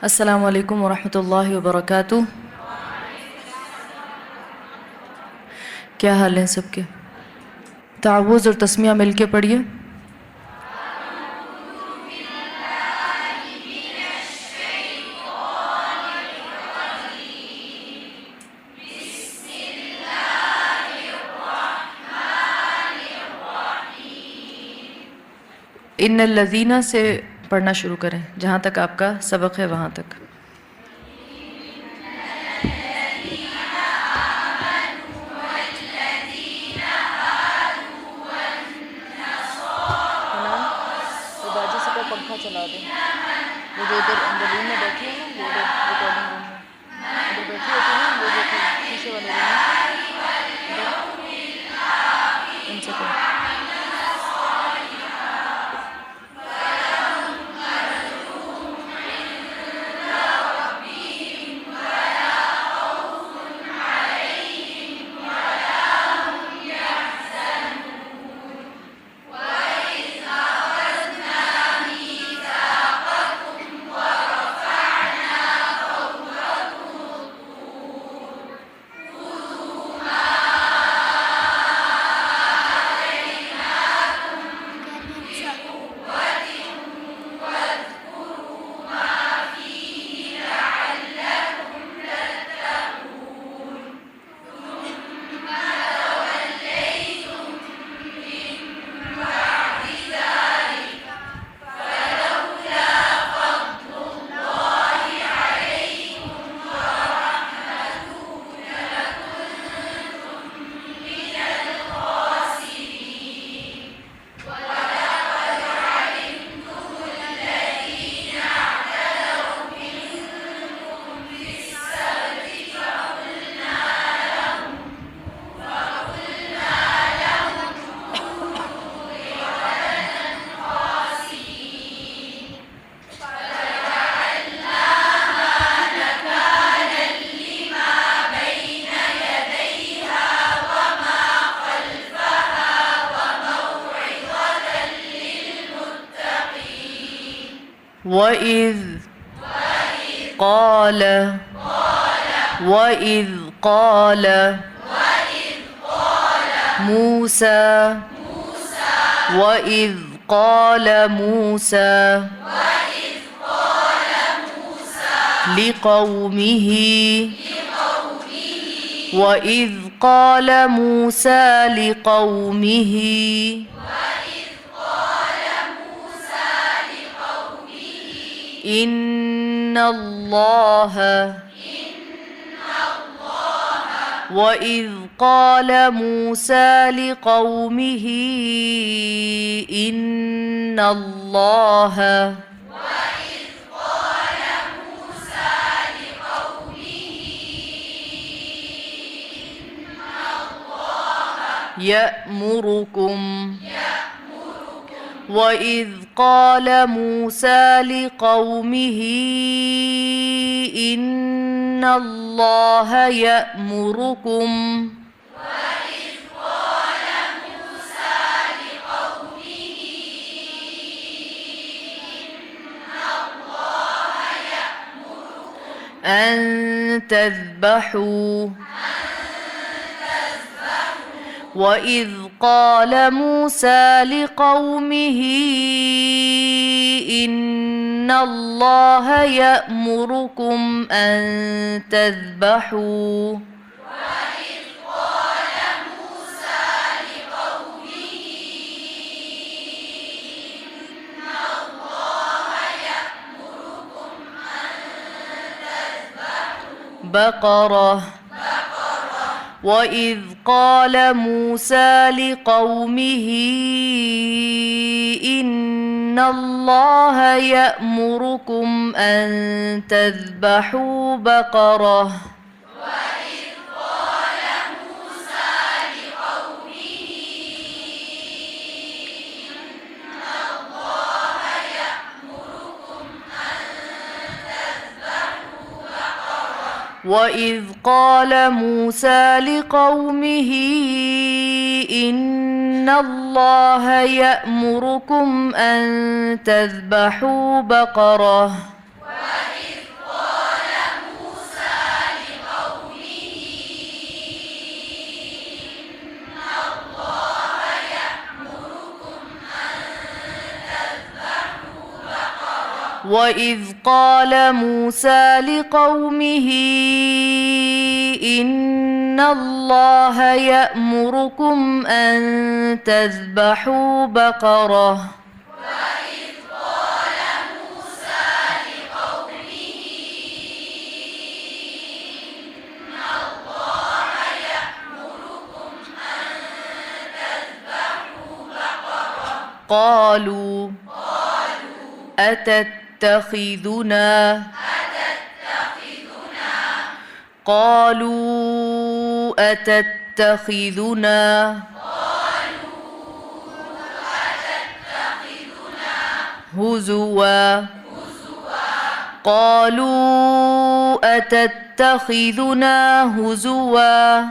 अस्सलामु अलैकुम वरहमतुल्लाहि वबरकातुह। क्या हाल है सबके? तावुज़ और तस्मिया मिलके पढ़िए। इन्नल्लज़ीना से पढ़ना शुरू करें, जहाँ तक आपका सबक है वहाँ तक। बाजी से पंखा चला दें। वो जो इधर अंदर रूम में बैठी है ना, वो उधर रिकॉर्डिंग रूम में उधर बैठी होती है ना, वो जो शीशे वाले रूम में, उनसे कहो। वइज़ क़ाल वइज़ क़ाल मूसा वइज़ क़ाल मूसा लिक़ौमिही वइज़ क़ाल मूसा लिक़ौमिही इन्नल्लाह वइज़ क़ाल मूसा लिक़ौमिही इन्नल्लाह यअमुरुकुम वइज़ क़ाल मूसा लिक़ौमिही इन्नल्लाह यअमुरुकुम अन तज़बहू वइज़ क़ाल मूसा लिक़ौमिही इन्नल्लाह यअमुरुकुम अन तज़बहू बक़रह वइज़ क़ाल मूसा लिक़ौमिही इन्नल्लाह यअमुरुकुम अन तज़बहू बक़रह वइज़ क़ाल मूसा लिक़ौमिही इन्नल्लाह यअमुरुकुम अन तज़बहू बक़रह وإذ قال موسى لقومه إن الله يأمركم أن تذبحوا بقرة قالوا أتتخذنا هزوا قالوا أتتخذنا هزوا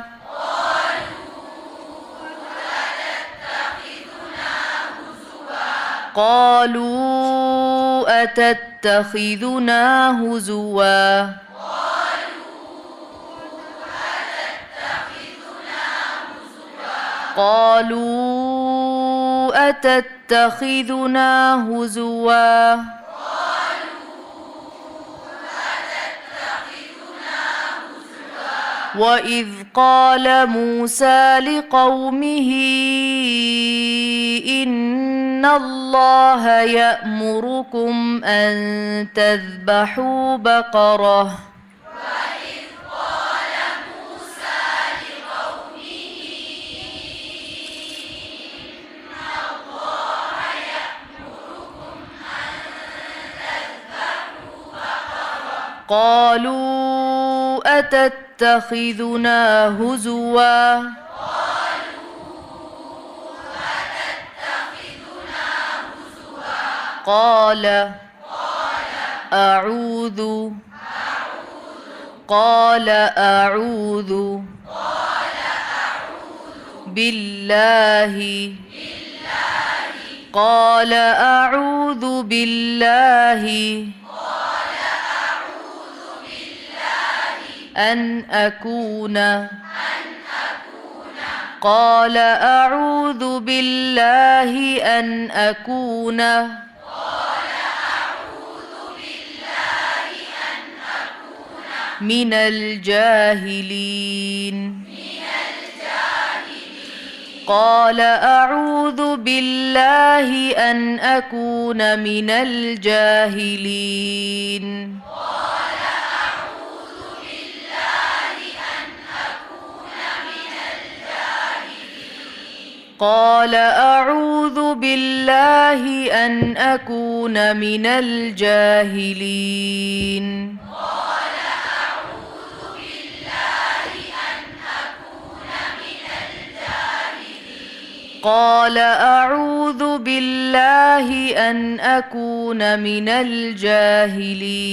قالوا أتتخذنا هزوا قالوا أتتخذنا هزوا وإذ قال موسى لقومه إن الله يأمركم أن تذبحوا بقرة قالوا أتتخذنا هزوا قال أعوذ بالله قال أعوذ بالله أن أكون قال أعوذ بالله أن أكون من الجاهلين قال أعوذ بالله أن أكون من الجاهلين قال أعوذ بالله أن أكون من الجاهلين قال أعوذ بالله أن أكون من الجاهلين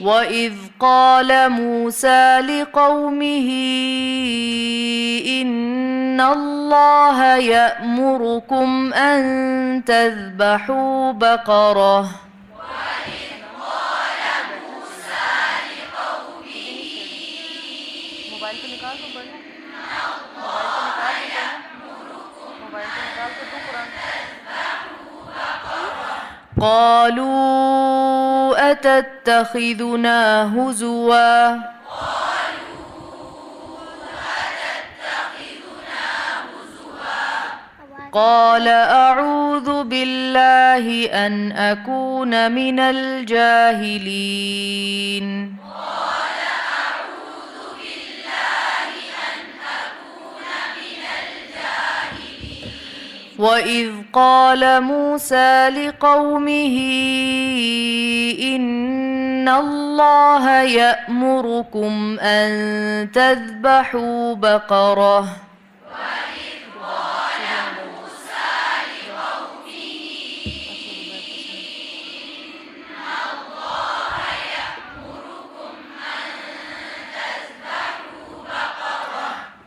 وإذ قال موسى لقومه إن الله يأمركم أن تذبحوا بقرة قالوا أتتخذنا هزوا قال أعوذ بالله أن أكون من الجاهلين وإذ قال موسى لقومه إن الله يأمركم أن تذبحوا بقرة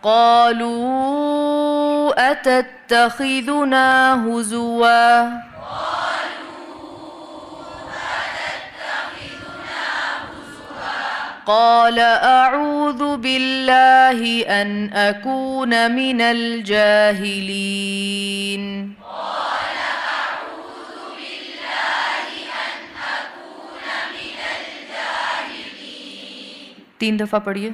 قالوا أتتخذنا هزوا قال أعوذ بالله أن أكون من الجاهلين. قال أعوذ بالله أن أكون من الجاهلين. 3 दफा पढ़िए.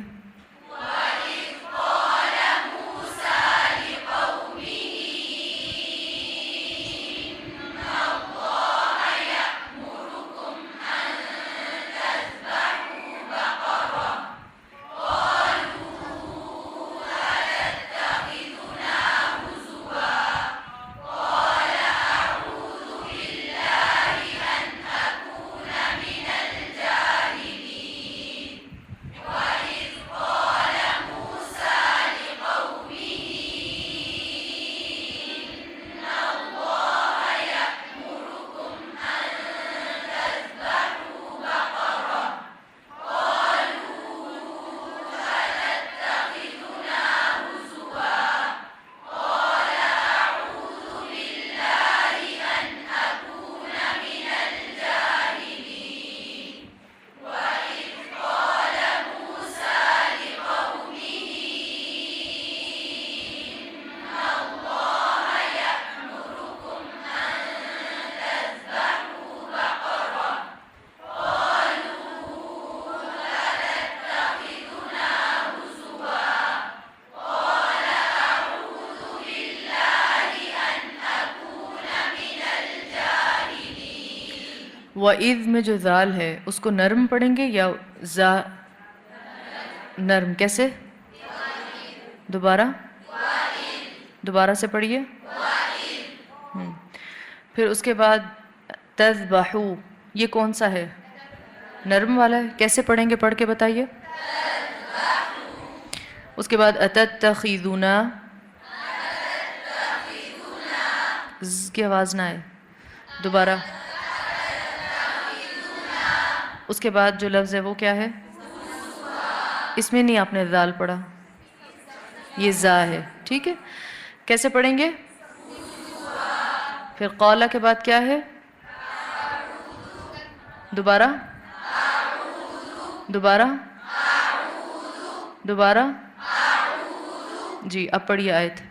वइज़ में जो ज़ाल है उसको नर्म पढ़ेंगे या ज़ा नर्म? कैसे? दोबारा से पढ़िए. फिर उसके बाद तज़बहू, ये कौन सा है? नर्म वाला है. कैसे पढ़ेंगे? पढ़ के बताइए. उसके बाद अतत्तखिज़ूना, ज़ की आवाज़ ना आए. दोबारा. उसके बाद जो लफ्ज़ है वो क्या है? इसमें नहीं आपने ज़ाल पढ़ा, ये ज़ा है. ठीक है. कैसे पढ़ेंगे? फिर क़ौला के बाद क्या है? दोबारा. जी. अब पढ़िए आयत.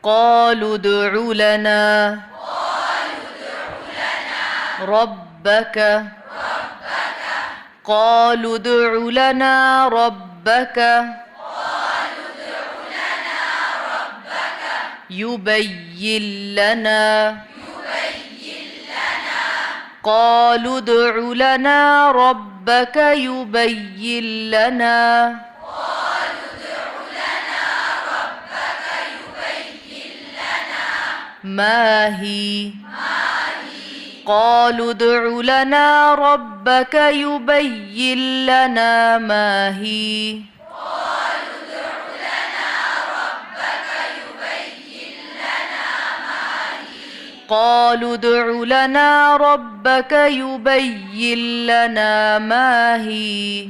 قالوا ادع لنا ربك. قالوا ادع لنا ربك يبين لنا. قالوا ادع لنا ربك يبين لنا ما هي. قالوا ادع لنا ربك يبين لنا ما هي. قالوا ادع لنا ربك يبين لنا ما هي.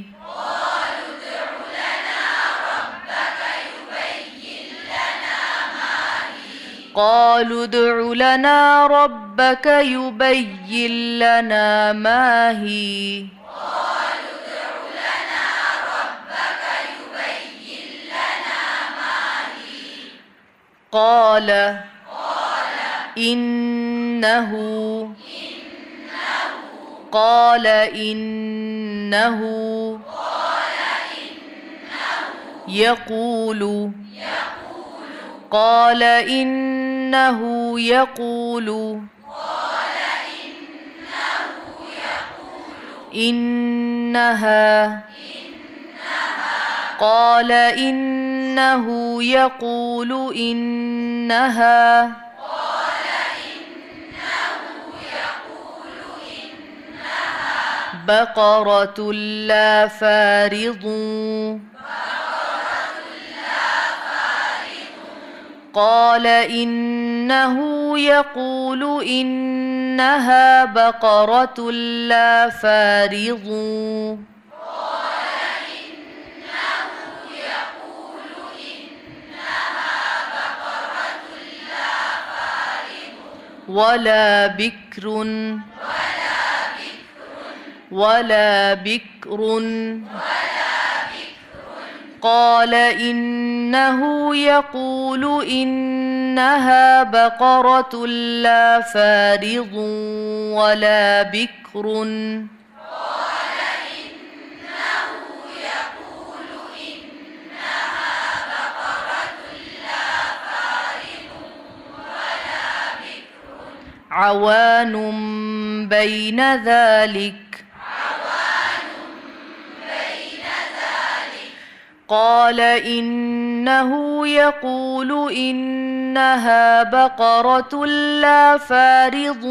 قالوا ادع لنا ربك يبين لنا ما هي. قال إنه قال إنه يقول قال إنه يقول إنها قال إنه يقول إنها بقرة لا فارض قال إنه يقول إنها بقرة لا فارض ولا بكر قال إنه يقول إنها بقرة لا فارض ولا بكر عوان بين ذلك قال إنه يقول إنها بقرة لا فارض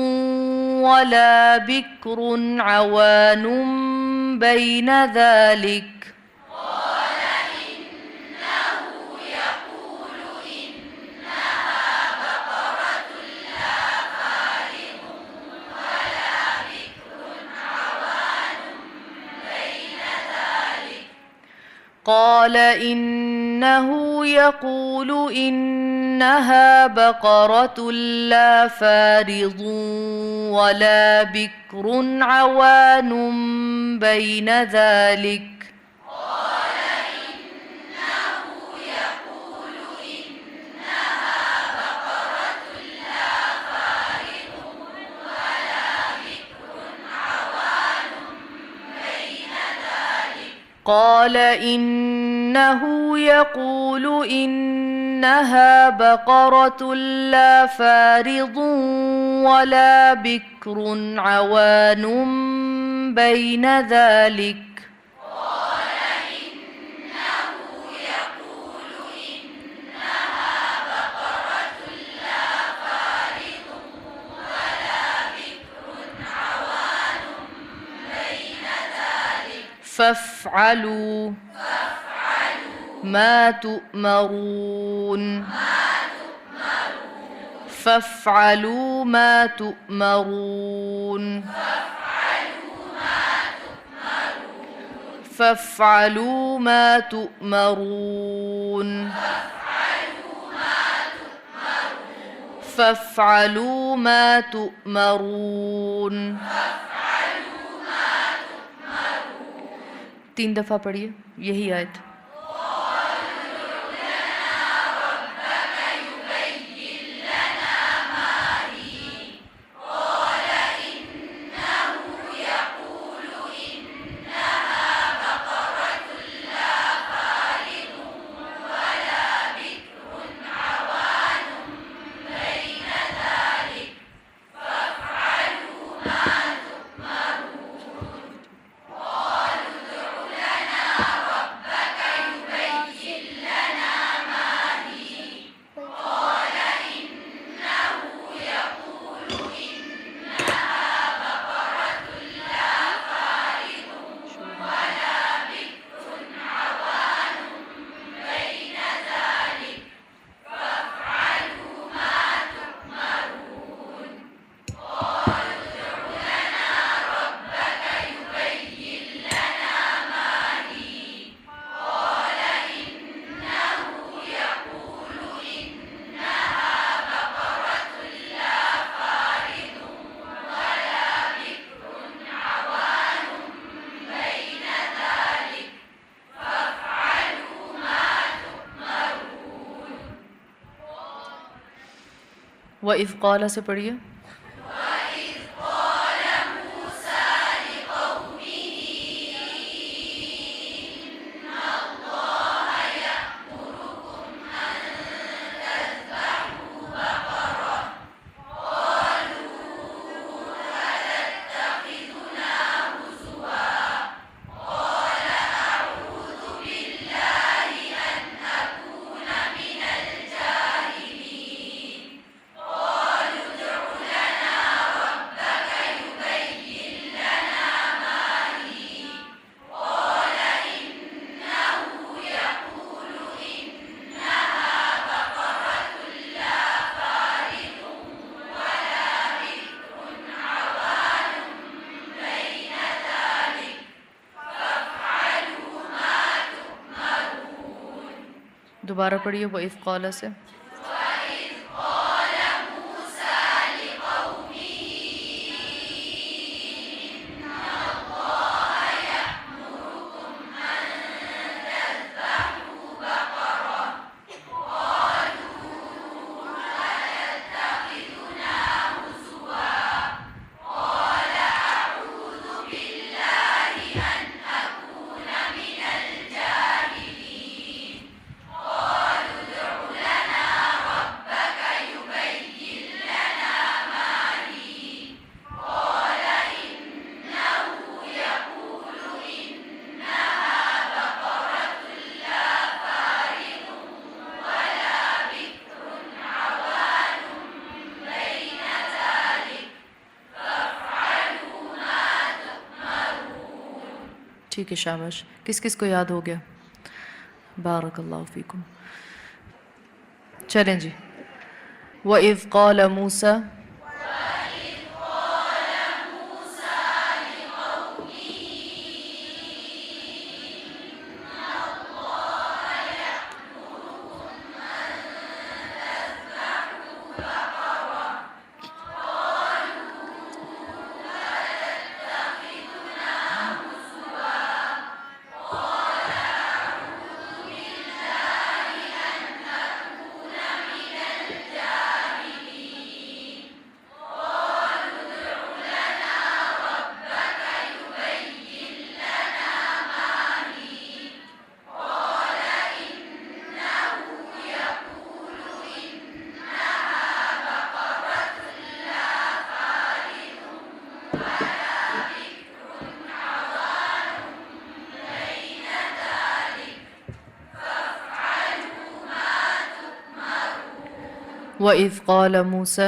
ولا بكر عوان بين ذلك قال إنه يقول إنها بقرة لا فارض ولا بكر عوان بين ذلك قال إنه يقول إنها بقرة لا فارض ولا بكر عوان بين ذلك فافعلوا ما تؤمرون فافعلوا ما تؤمرون فافعلوا ما تؤمرون فافعلوا ما تؤمرون 3 दफ़ा पढ़िए यही आयत वइज़ क़ाल से पढ़िए दोबारा पढ़िए वो इफ़ क़ाला से। ठीक है, शाबाश। किस किस को याद हो गया? बारकल्लाहु फीकुम। चलें जी। व इज़ क़ाल मूसा, व इज़ क़ाल मूसा,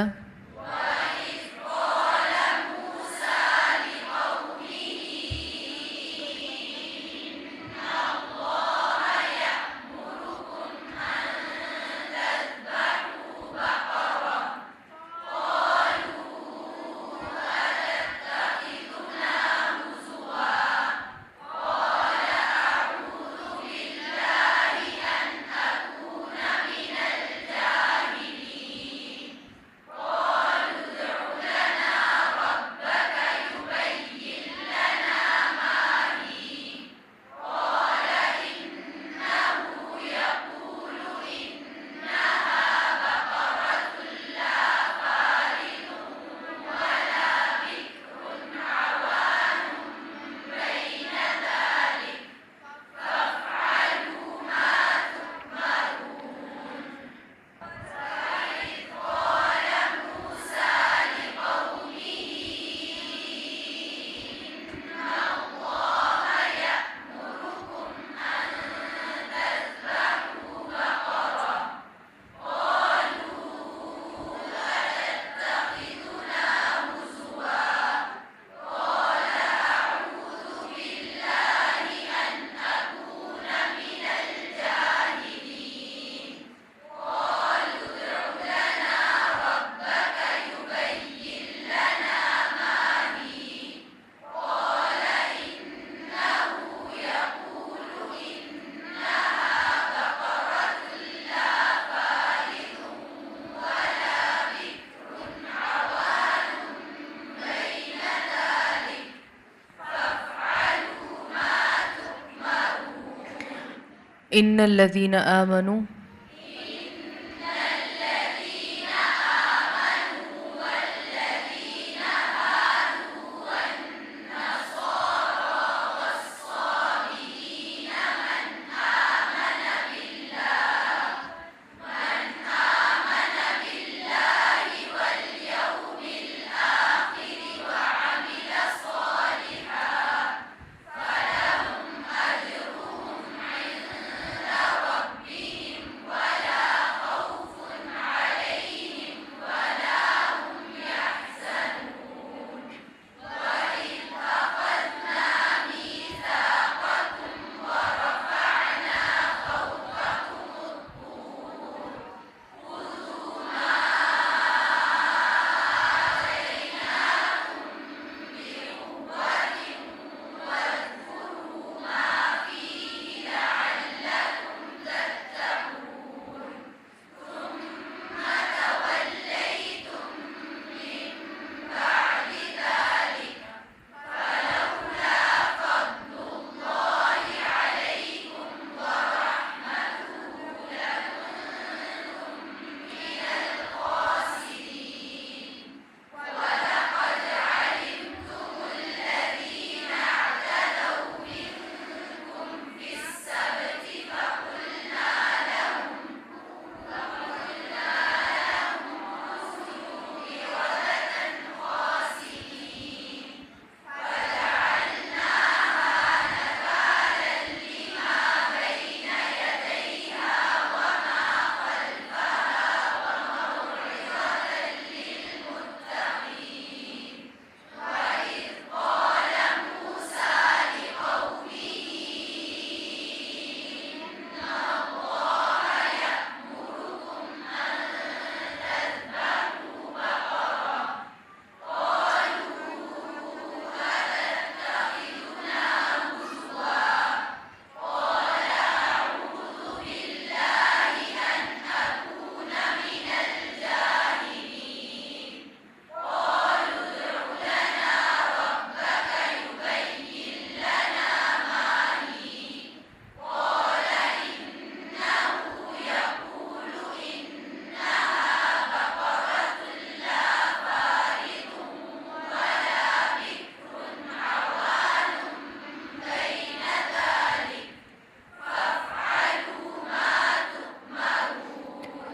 इन्नल्लज़ीना आमनू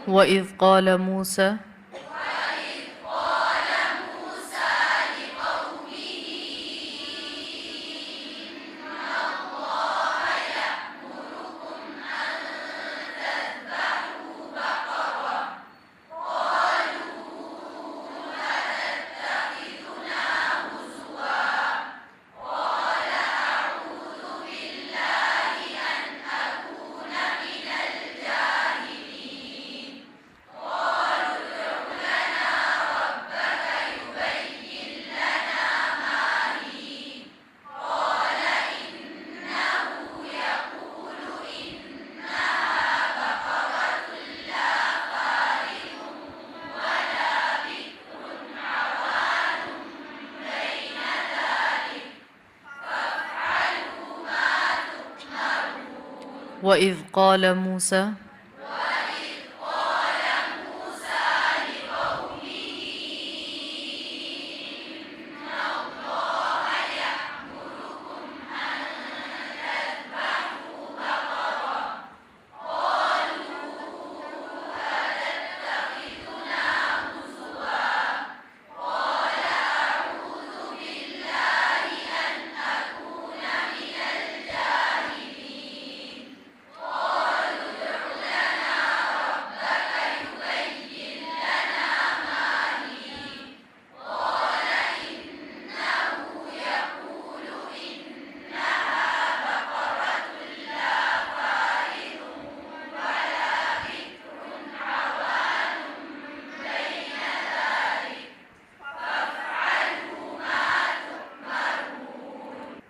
وإذ قال موسى وإذ قال موسى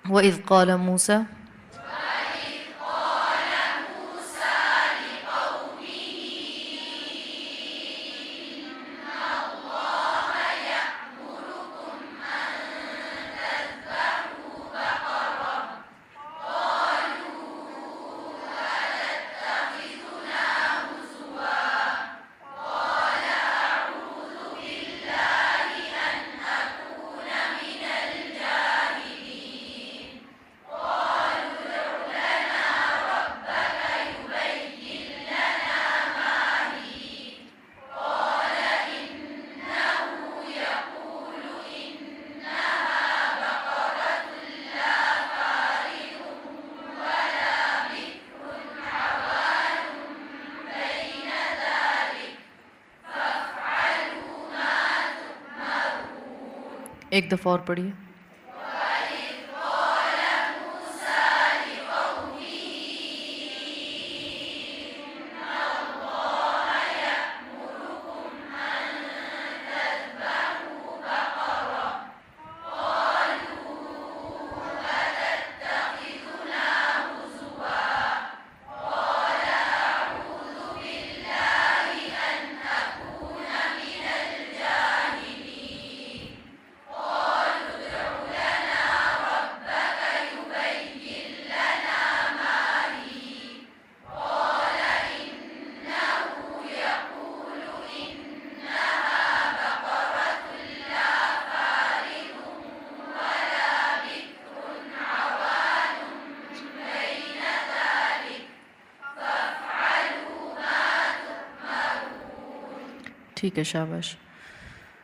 وإذ قال موسى एक दफ़ा और पढ़िए। ठीक है, शाबाश।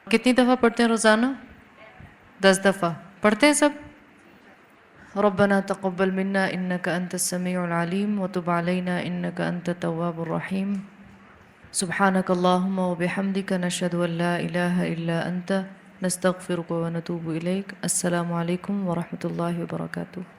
कितनी दफ़ा पढ़ते हैं रोज़ाना? 10 दफ़ा पढ़ते हैं सब। रब्बना तक़ब्बल मिन्ना इन्नका अंतस समीउल अलीम व तुब अलैना इन्नका अंतत तव्वाबुर रहीम। सुब्हानक अल्लाहुम्मा व बिहम्दिका नशहदु अन ला इलाहा इल्ला अंता नस्तगफिरुका व नतूबु इलैक। अस्सलामु अलैकुम व रहमतुल्लाहि व बरकातुहू।